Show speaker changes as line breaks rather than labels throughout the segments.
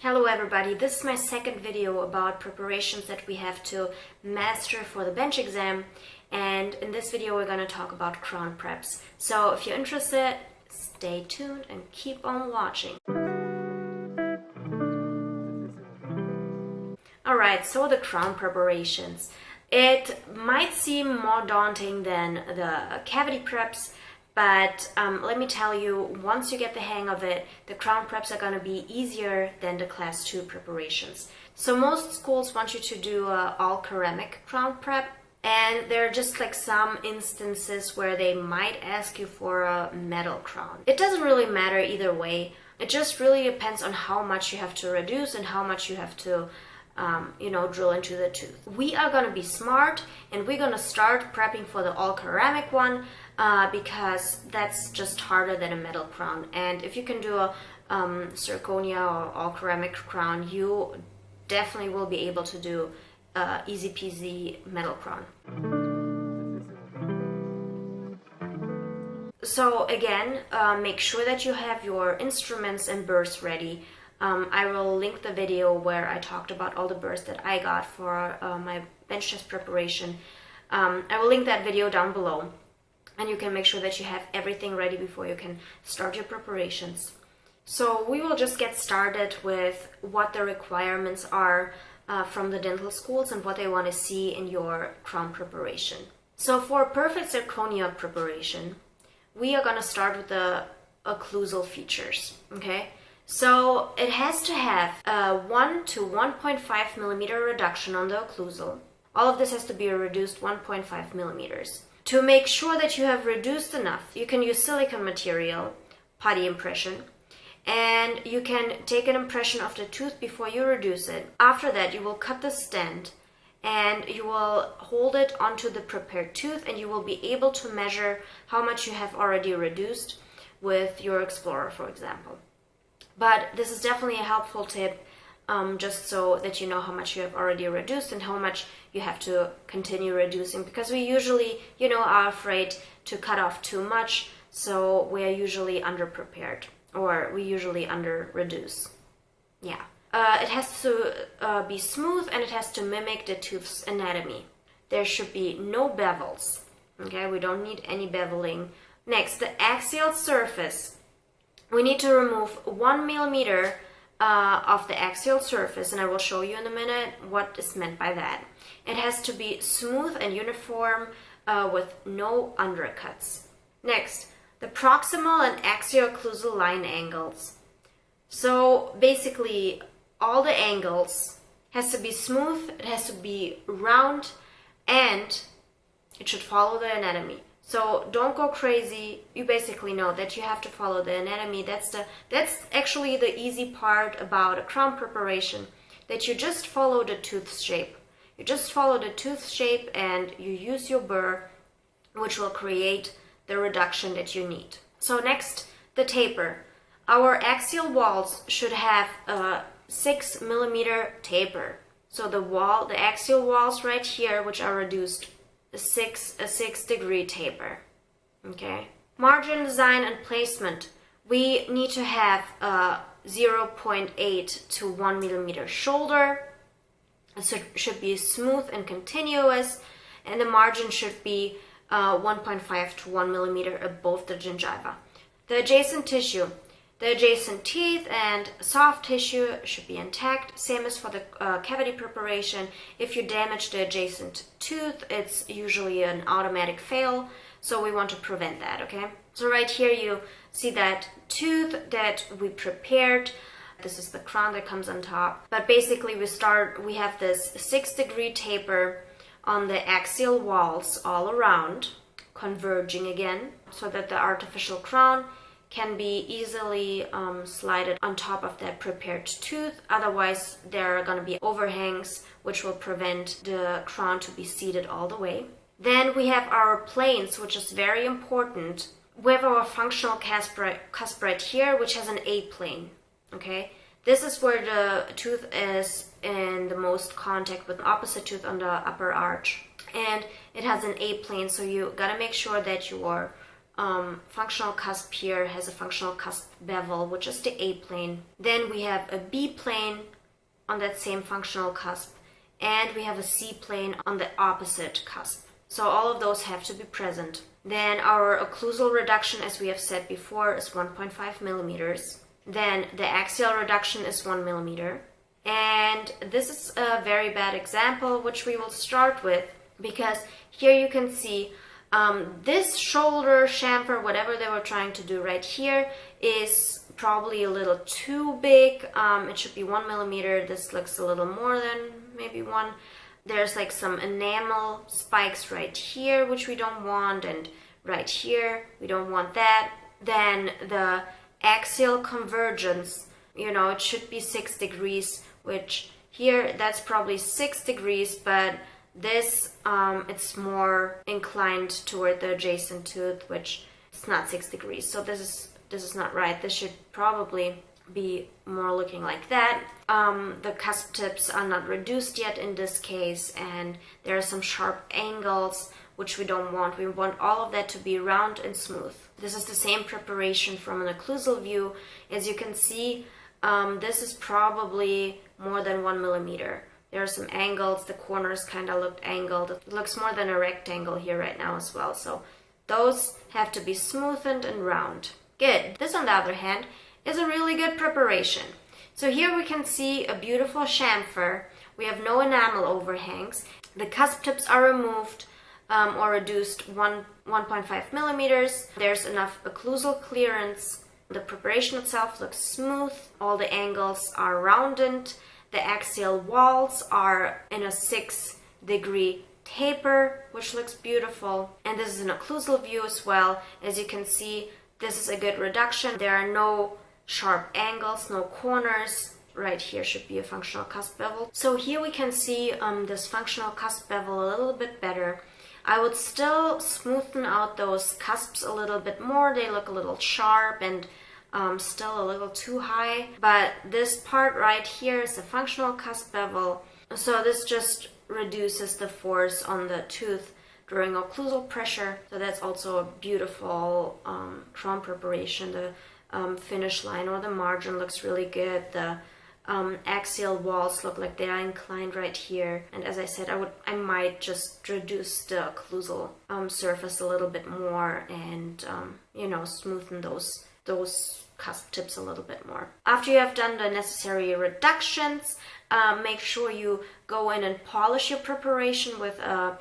Hello everybody, this is my second video about preparations that we have to master for the bench exam, and in this video we're going to talk about crown preps. So if you're interested, stay tuned and keep on watching. Alright, so the crown preparations. It might seem more daunting than the cavity preps, but let me tell you, once you get the hang of it, the crown preps are going to be easier than the class 2 preparations. So most schools want you to do an all ceramic crown prep, and there are just like some instances where they might ask you for a metal crown. It doesn't really matter either way. It just really depends on how much you have to reduce and how much you have to drill into the tooth. We are going to be smart and we're going to start prepping for the all ceramic one because that's just harder than a metal crown. And if you can do a zirconia or all ceramic crown, you definitely will be able to do easy peasy metal crown. So again, make sure that you have your instruments and burrs ready. I will link the video where I talked about all the burrs that I got for my bench test preparation. I will link that video down below, and you can make sure that you have everything ready before you can start your preparations. So we will just get started with what the requirements are from the dental schools and what they want to see in your crown preparation. So for a perfect zirconia preparation, we are going to start with the occlusal features, okay? So it has to have a 1 to 1.5 millimeter reduction on the occlusal. All of this has to be reduced 1.5 millimeters. To make sure that you have reduced enough, you can use silicone material, putty impression, and you can take an impression of the tooth before you reduce it. After that, you will cut the stent and you will hold it onto the prepared tooth, and you will be able to measure how much you have already reduced with your Explorer, for example. But this is definitely a helpful tip, just so that you know how much you have already reduced and how much you have to continue reducing, because we usually, are afraid to cut off too much, so we're usually under-prepared, or we usually under-reduce. Yeah. It has to be smooth, and it has to mimic the tooth's anatomy. There should be no bevels, okay? We don't need any beveling. Next, the axial surface. We need to remove 1 millimeter of the axial surface, and I will show you in a minute what is meant by that. It has to be smooth and uniform with no undercuts. Next, the proximal and axio-occlusal line angles. So basically, all the angles has to be smooth, it has to be round, and it should follow the anatomy. So don't go crazy. You basically know that you have to follow the anatomy. That's actually the easy part about a crown preparation, that you just follow the tooth shape. You just follow the tooth shape and you use your burr, which will create the reduction that you need. So next, the taper. Our axial walls should have a 6 millimeter taper. So the axial walls right here, which are reduced, a 6 degree taper. Okay. Margin design and placement. We need to have a 0.8 to 1 millimeter shoulder. It should be smooth and continuous, and the margin should be 1.5 to 1 millimeter above the gingiva. The adjacent tissue. The adjacent teeth and soft tissue should be intact, same as for the cavity preparation. If you damage the adjacent tooth, it's usually an automatic fail, so we want to prevent that, okay? So right here you see that tooth that we prepared. This is the crown that comes on top. But basically we have this 6 degree taper on the axial walls all around, converging again, so that the artificial crown can be easily slided on top of that prepared tooth. Otherwise, there are going to be overhangs which will prevent the crown to be seated all the way. Then we have our planes, which is very important. We have our functional cusp right here, which has an A-plane. Okay, this is where the tooth is in the most contact with the opposite tooth on the upper arch, and it has an A-plane. So you gotta make sure that your functional cusp here has a functional cusp bevel, which is the A plane. Then we have a B plane on that same functional cusp, and we have a C plane on the opposite cusp. So all of those have to be present. Then our occlusal reduction, as we have said before, is 1.5 millimeters. Then the axial reduction is 1 millimeter. And this is a very bad example, which we will start with, because here you can see this shoulder chamfer, whatever they were trying to do right here, is probably a little too big. It should be 1 millimeter. This looks a little more than maybe 1. There's like some enamel spikes right here, which we don't want, and right here, we don't want that. Then the axial convergence, you know, it should be 6 degrees, which here, that's probably 6 degrees, but this, it's more inclined toward the adjacent tooth, which it's not 6 degrees. So this is not right. This should probably be more looking like that. The cusp tips are not reduced yet in this case, and there are some sharp angles, which we don't want. We want all of that to be round and smooth. This is the same preparation from an occlusal view. As you can see, this is probably more than 1 millimeter. There are some angles, the corners kind of looked angled. It looks more than a rectangle here right now as well. So those have to be smoothened and round. Good. This, on the other hand, is a really good preparation. So here we can see a beautiful chamfer. We have no enamel overhangs. The cusp tips are removed or reduced 1.5 millimeters. There's enough occlusal clearance. The preparation itself looks smooth. All the angles are rounded. The axial walls are in a 6-degree taper, which looks beautiful. And this is an occlusal view as well. As you can see, this is a good reduction. There are no sharp angles, no corners. Right here should be a functional cusp bevel. So here we can see this functional cusp bevel a little bit better. I would still smoothen out those cusps a little bit more. They look a little sharp and still a little too high. But this part right here is a functional cusp bevel. So this just reduces the force on the tooth during occlusal pressure. So that's also a beautiful crown preparation. The finish line or the margin looks really good. The axial walls look like they are inclined right here. And as I said, I might just reduce the occlusal surface a little bit more and you know, smoothen those cusp tips a little bit more. After you have done the necessary reductions, make sure you go in and polish your preparation with a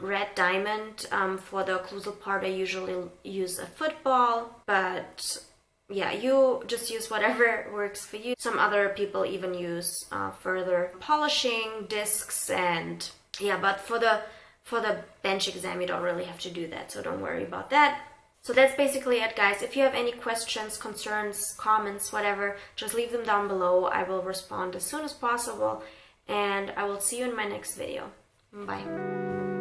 red diamond. For the occlusal part, I usually use a football, but yeah, you just use whatever works for you. Some other people even use further polishing discs, and yeah, but for the bench exam, you don't really have to do that, so don't worry about that. So that's basically it, guys. If you have any questions, concerns, comments, whatever, just leave them down below. I will respond as soon as possible, and I will see you in my next video. Bye.